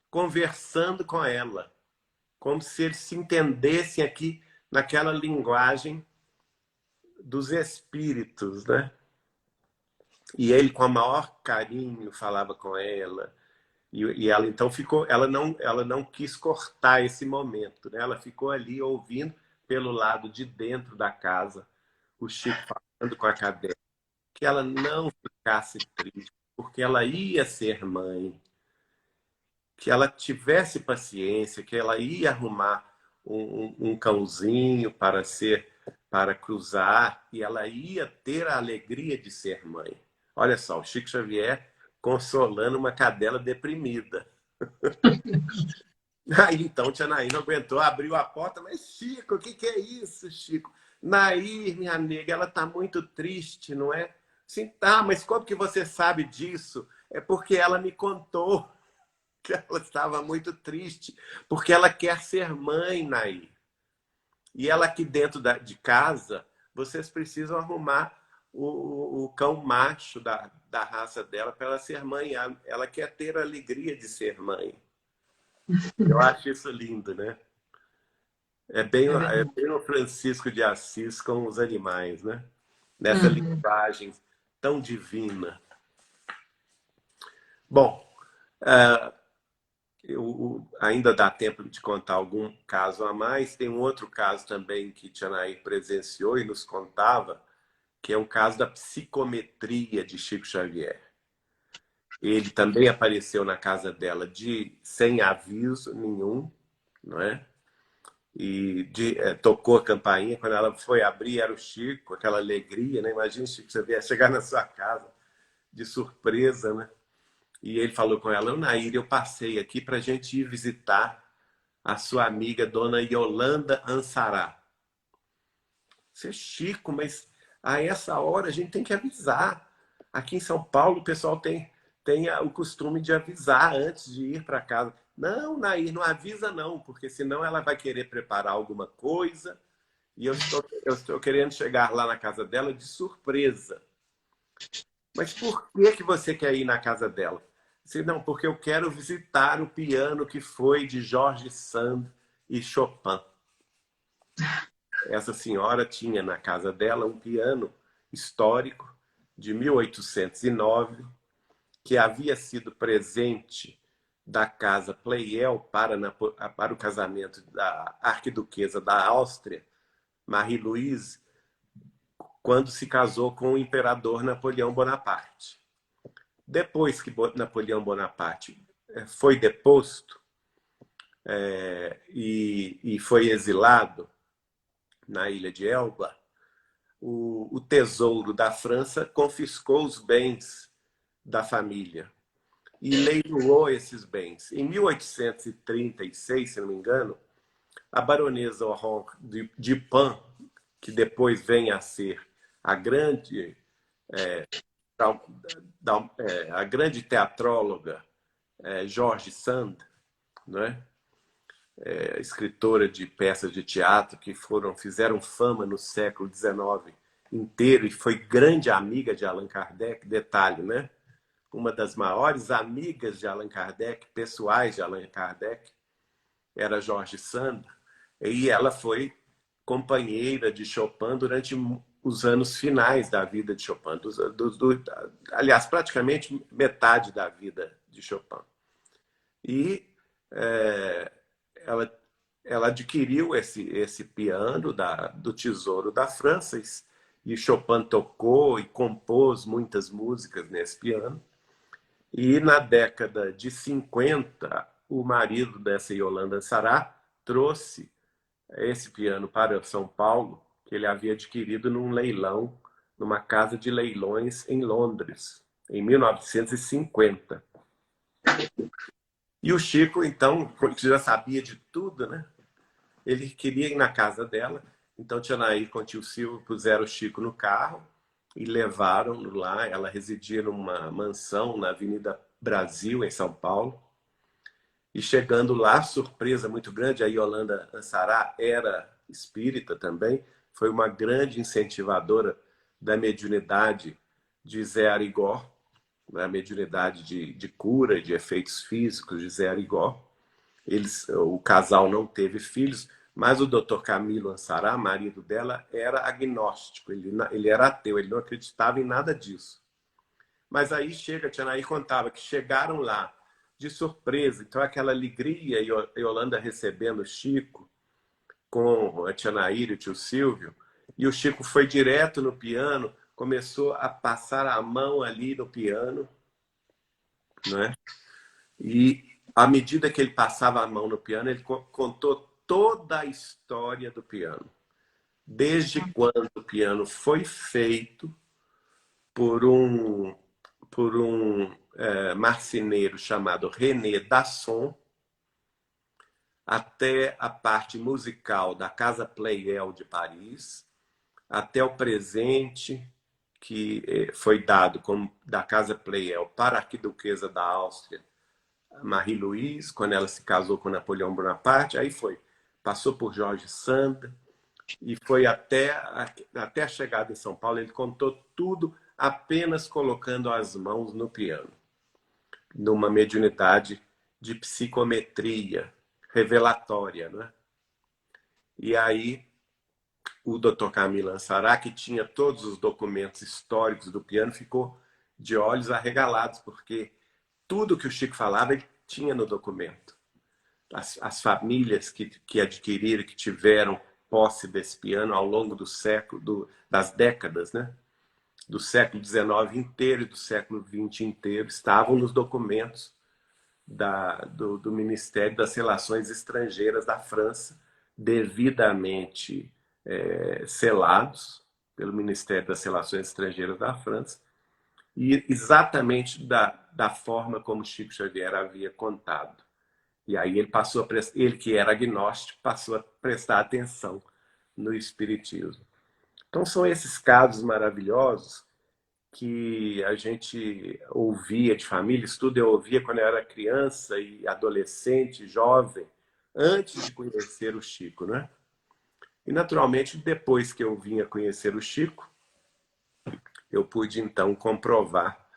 conversando com ela, como se eles se entendessem aqui naquela linguagem dos espíritos, né? E ele, com o maior carinho, falava com ela. E ela então ficou, ela não quis cortar esse momento, né? Ela ficou ali ouvindo pelo lado de dentro da casa o Chico falando com a cadela, que ela não ficasse triste, porque ela ia ser mãe, que ela tivesse paciência, que ela ia arrumar um cãozinho para cruzar, e ela ia ter a alegria de ser mãe. Olha só, o Chico Xavier consolando uma cadela deprimida. Aí então tia Nair não aguentou, abriu a porta, mas Chico, o que que é isso, Chico? Nair, minha nega, ela tá muito triste, não é? Sim, tá, mas como que você sabe disso? É porque ela me contou que ela estava muito triste, porque ela quer ser mãe, Nair. E ela aqui dentro de casa, vocês precisam arrumar o cão macho da raça dela para ela ser mãe. Ela quer ter a alegria de ser mãe. Eu acho isso lindo, né? É É verdade. bem o Francisco de Assis com os animais, né? Nessa Uhum. linguagem tão divina. Bom, uh, ainda dá tempo de contar algum caso a mais. Tem um outro caso também que Tia Nair presenciou e nos contava, que é um caso da psicometria de Chico Xavier. Ele também apareceu na casa dela sem aviso nenhum, não é? E tocou a campainha. Quando ela foi abrir, era o Chico, aquela alegria, né? Imagina, Chico Xavier chegar na sua casa de surpresa, né? E ele falou com ela: Nair, eu passei aqui para a gente ir visitar a sua amiga, dona Yolanda Ansará. Você, Chico, mas a essa hora a gente tem que avisar. Aqui em São Paulo o pessoal tem o costume de avisar antes de ir para casa. Não, Nair, não avisa não, porque senão ela vai querer preparar alguma coisa e eu estou querendo chegar lá na casa dela de surpresa. Mas por que você quer ir na casa dela? Disse, não, porque eu quero visitar o piano que foi de Jorge Sand e Chopin. Essa senhora tinha na casa dela um piano histórico de 1809, que havia sido presente da casa Pleyel para o casamento da arquiduquesa da Áustria, Marie-Louise, quando se casou com o imperador Napoleão Bonaparte. Depois que Napoleão Bonaparte foi deposto e foi exilado na ilha de Elba, o tesouro da França confiscou os bens da família e leiloou esses bens. Em 1836, se não me engano, a baronesa Aurore Dupin, que depois vem a ser a grande, a grande teatróloga George Sand, né? Escritora de peças de teatro que fizeram fama no século XIX inteiro e foi grande amiga de Allan Kardec. Detalhe, né? Uma das maiores amigas de Allan Kardec, pessoais de Allan Kardec, era Jorge Sand, e ela foi companheira de Chopin durante os anos finais da vida de Chopin, aliás, praticamente metade da vida de Chopin. E ela, ela adquiriu esse piano do Tesouro da França, e Chopin tocou e compôs muitas músicas nesse piano. E na década de 50, o marido dessa Yolanda Sará trouxe esse piano para São Paulo, que ele havia adquirido num leilão, numa casa de leilões em Londres, em 1950. E o Chico, então, que já sabia de tudo, né? Ele queria ir na casa dela, então tia Nair com o tio Silvio puseram o Chico no carro e levaram lá. Ela residia numa mansão na Avenida Brasil, em São Paulo. E chegando lá, surpresa muito grande, a Yolanda Ansará era espírita também, foi uma grande incentivadora da mediunidade de Zé Arigó, a mediunidade de cura e de efeitos físicos de Zé Arigó. O casal não teve filhos, mas o Dr. Camilo Ansará, marido dela, era agnóstico, ele era ateu, ele não acreditava em nada disso. Mas aí chega, a Tia Nair contava que chegaram lá de surpresa, então aquela alegria, e Yolanda recebendo o Chico, com a Tia Nair e o tio Silvio, e o Chico foi direto no piano, começou a passar a mão ali no piano, né? E à medida que ele passava a mão no piano, ele contou toda a história do piano. Desde quando o piano foi feito por um marceneiro chamado René Dasson, até a parte musical da Casa Pleyel de Paris, até o presente que foi dado como da Casa Pleyel para a arquiduquesa da Áustria, Marie-Louise, quando ela se casou com Napoleão Bonaparte. Aí passou por Jorge Sand e foi até a chegada em São Paulo. Ele contou tudo apenas colocando as mãos no piano, numa mediunidade de psicometria revelatória, né? E aí o Dr. Camilo Ansará, que tinha todos os documentos históricos do piano, ficou de olhos arregalados, porque tudo que o Chico falava ele tinha no documento. As famílias que adquiriram, que tiveram posse desse piano ao longo do século, das décadas, né? Do século XIX inteiro e do século XX inteiro, estavam nos documentos do Ministério das Relações Estrangeiras da França, devidamente selados pelo Ministério das Relações Estrangeiras da França, e exatamente da forma como Chico Xavier havia contado. E aí ele que era agnóstico, passou a prestar atenção no espiritismo. Então são esses casos maravilhosos que a gente ouvia de família, isso tudo eu ouvia quando eu era criança e adolescente, jovem, antes de conhecer o Chico, né? E naturalmente, depois que eu vim a conhecer o Chico, eu pude então comprovar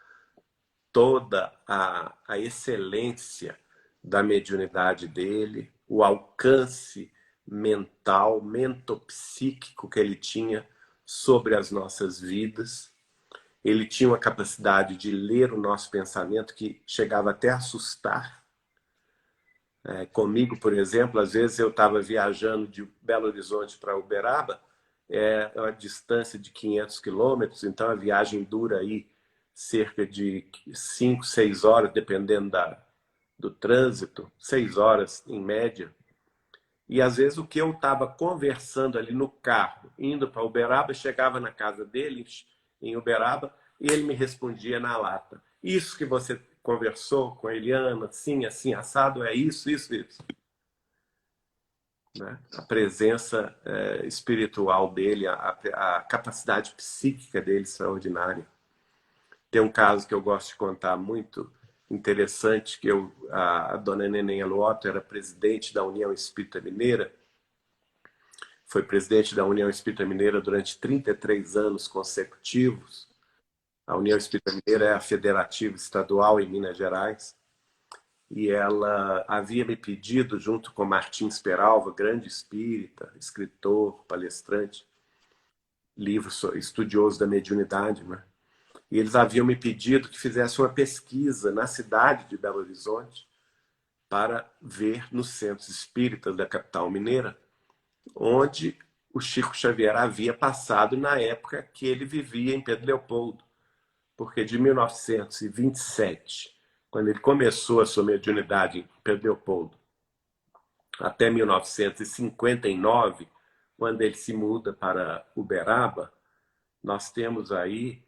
toda a excelência da mediunidade dele, o alcance mental, mentopsíquico que ele tinha sobre as nossas vidas. Ele tinha uma capacidade de ler o nosso pensamento que chegava até a assustar. Comigo, por exemplo, às vezes eu estava viajando de Belo Horizonte para Uberaba, é uma distância de 500 quilômetros, então a viagem dura aí cerca de 5, 6 horas, dependendo do trânsito, 6 horas em média. E às vezes o que eu estava conversando ali no carro, indo para Uberaba, chegava na casa dele, em Uberaba, e ele me respondia na lata. Isso que você conversou com a Eliana, assim, assim, assado, é isso, isso, isso. Né? A presença espiritual dele, a capacidade psíquica dele extraordinária. Tem um caso que eu gosto de contar muito interessante, que a dona Neném Aluoto era presidente da União Espírita Mineira, foi presidente da União Espírita Mineira durante 33 anos consecutivos. A União Espírita Mineira é a federativa estadual em Minas Gerais. E ela havia me pedido, junto com Martins Peralva, grande espírita, escritor, palestrante, estudioso da mediunidade, né? E eles haviam me pedido que fizesse uma pesquisa na cidade de Belo Horizonte para ver nos centros espíritas da capital mineira onde o Chico Xavier havia passado na época que ele vivia em Pedro Leopoldo. Porque de 1927, quando ele começou a sua mediunidade em Pedro Leopoldo, até 1959, quando ele se muda para Uberaba, nós temos aí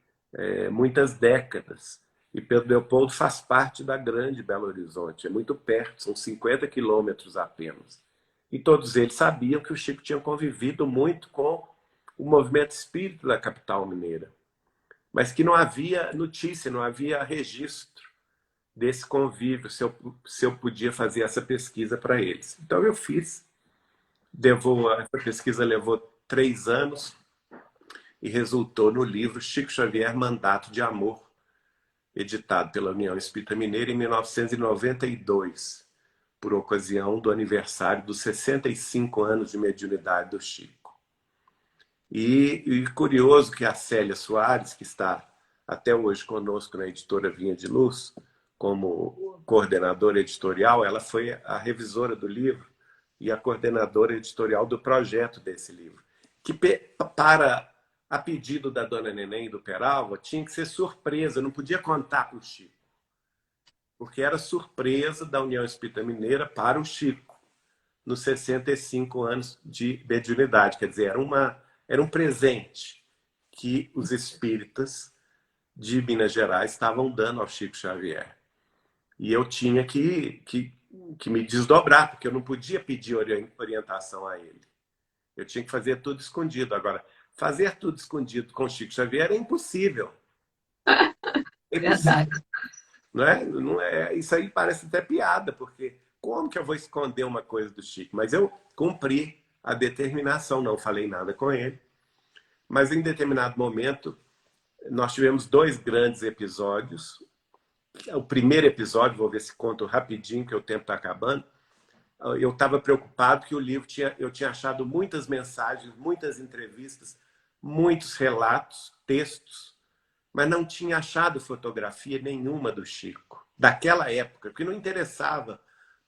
muitas décadas. E Pedro Leopoldo faz parte da grande Belo Horizonte, é muito perto, são 50 quilômetros apenas. E todos eles sabiam que o Chico tinha convivido muito com o movimento espírita da capital mineira, mas que não havia notícia, não havia registro desse convívio, se eu podia fazer essa pesquisa para eles. Então eu fiz. Essa pesquisa levou 3 anos e resultou no livro Chico Xavier, Mandato de Amor, editado pela União Espírita Mineira em 1992, por ocasião do aniversário dos 65 anos de mediunidade do Chico. E curioso que a Célia Soares, que está até hoje conosco na editora Vinha de Luz, como coordenadora editorial, ela foi a revisora do livro e a coordenadora editorial do projeto desse livro, que para a pedido da dona Neném e do Peralva, tinha que ser surpresa, não podia contar para o Chico, porque era surpresa da União Espírita Mineira para o Chico, nos 65 anos de mediunidade. Quer dizer, era um presente que os espíritas de Minas Gerais estavam dando ao Chico Xavier. E eu tinha que que me desdobrar, porque eu não podia pedir orientação a ele. Eu tinha que fazer tudo escondido. Agora, fazer tudo escondido com Chico Xavier é impossível. É impossível. Verdade. Não é, isso aí parece até piada, porque como que eu vou esconder uma coisa do Chico? Mas eu cumpri a determinação, não falei nada com ele. Mas em determinado momento, nós tivemos 2 grandes episódios. O primeiro episódio, vou ver se conto rapidinho, que o tempo está acabando. Eu estava preocupado que o livro eu tinha achado muitas mensagens, muitas entrevistas, muitos relatos, textos, mas não tinha achado fotografia nenhuma do Chico, daquela época, porque não interessava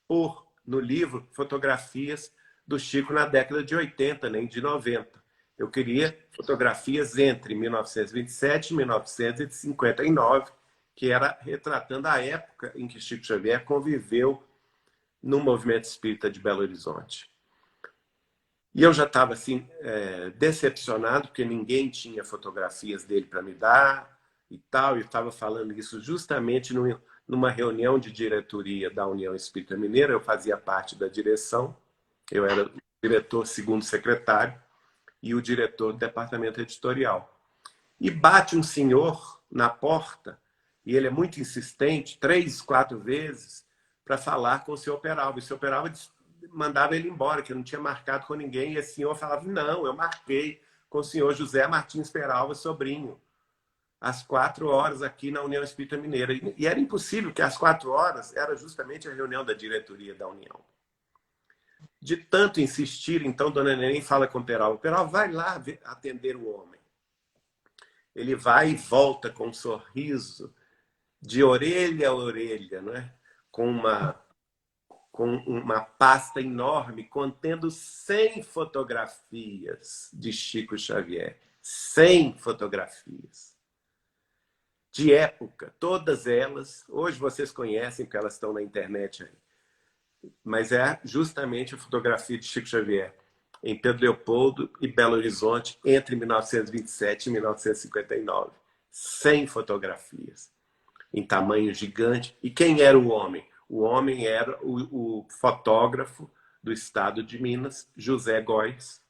pôr no livro fotografias do Chico na década de 80, nem de 90. Eu queria fotografias entre 1927 e 1959, que era retratando a época em que Chico Xavier conviveu no movimento espírita de Belo Horizonte. E eu já estava assim, decepcionado, porque ninguém tinha fotografias dele para me dar e tal. Eu estava falando isso justamente numa reunião de diretoria da União Espírita Mineira. Eu fazia parte da direção, eu era o diretor segundo secretário e o diretor do departamento editorial. E bate um senhor na porta, e ele é muito insistente, 3, 4 vezes, para falar com o senhor Peralva. E o senhor Peralva mandava ele embora, que eu não tinha marcado com ninguém. E esse senhor falava, não, eu marquei com o senhor José Martins Peralva, sobrinho, às 4 horas aqui na União Espírita Mineira. E era impossível, porque às 4 horas era justamente a reunião da diretoria da União. De tanto insistir, então, dona Neném fala com o Peralva. O Peralva vai lá atender o homem. Ele vai e volta com um sorriso de orelha a orelha, não é? Com uma pasta enorme contendo 100 fotografias de Chico Xavier. 100 fotografias. De época, todas elas. Hoje vocês conhecem, porque elas estão na internet aí. Mas é justamente a fotografia de Chico Xavier em Pedro Leopoldo e Belo Horizonte entre 1927 e 1959. 100 fotografias em tamanho gigante. E quem era o homem? O homem era o fotógrafo do Estado de Minas, José Góes,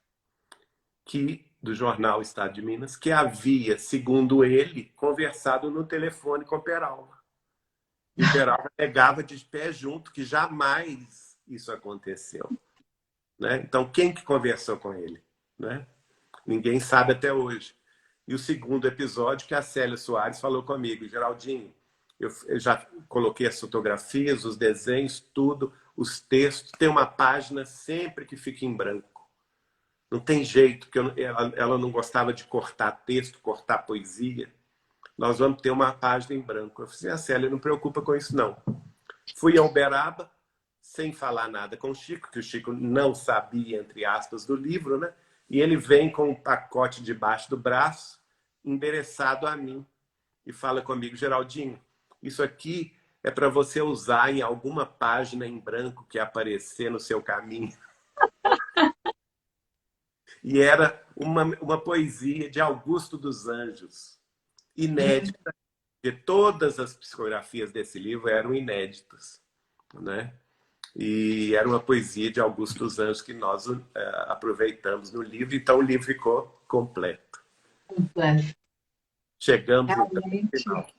do jornal Estado de Minas, que havia, segundo ele, conversado no telefone com Peralva. E Peralva negava de pé junto que jamais isso aconteceu. Né? Então, quem que conversou com ele? Né? Ninguém sabe até hoje. E o segundo episódio, que a Célia Soares falou comigo, Geraldinho, eu já coloquei as fotografias, os desenhos, tudo, os textos. Tem uma página sempre que fica em branco. Não tem jeito, porque ela não gostava de cortar texto, cortar poesia. Nós vamos ter uma página em branco. Eu falei, a Célia, não preocupa com isso, não. Fui a Uberaba, sem falar nada com o Chico, que o Chico não sabia, entre aspas, do livro, né? E ele vem com um pacote debaixo do braço, endereçado a mim, e fala comigo, Geraldinho, isso aqui é para você usar em alguma página em branco que aparecer no seu caminho. E era uma poesia de Augusto dos Anjos, inédita, porque todas as psicografias desse livro eram inéditas, né? E era uma poesia de Augusto dos Anjos que nós aproveitamos no livro, então o livro ficou completo. Completo. Chegamos no final.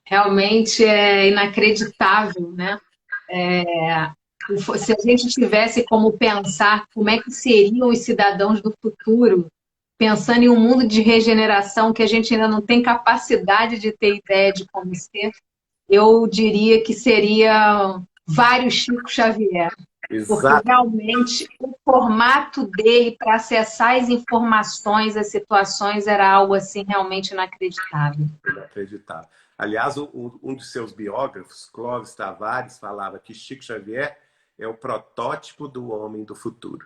Realmente é inacreditável, né? Se a gente tivesse como pensar como é que seriam os cidadãos do futuro, pensando em um mundo de regeneração que a gente ainda não tem capacidade de ter ideia de como ser, eu diria que seria vários Chico Xavier. Exato. Porque realmente o formato dele para acessar as informações, as situações, era algo assim realmente inacreditável. Inacreditável. Aliás, um dos seus biógrafos, Clóvis Tavares, falava que Chico Xavier é o protótipo do homem do futuro.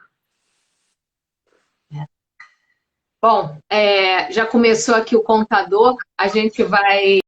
Bom, já começou aqui o contador, a gente vai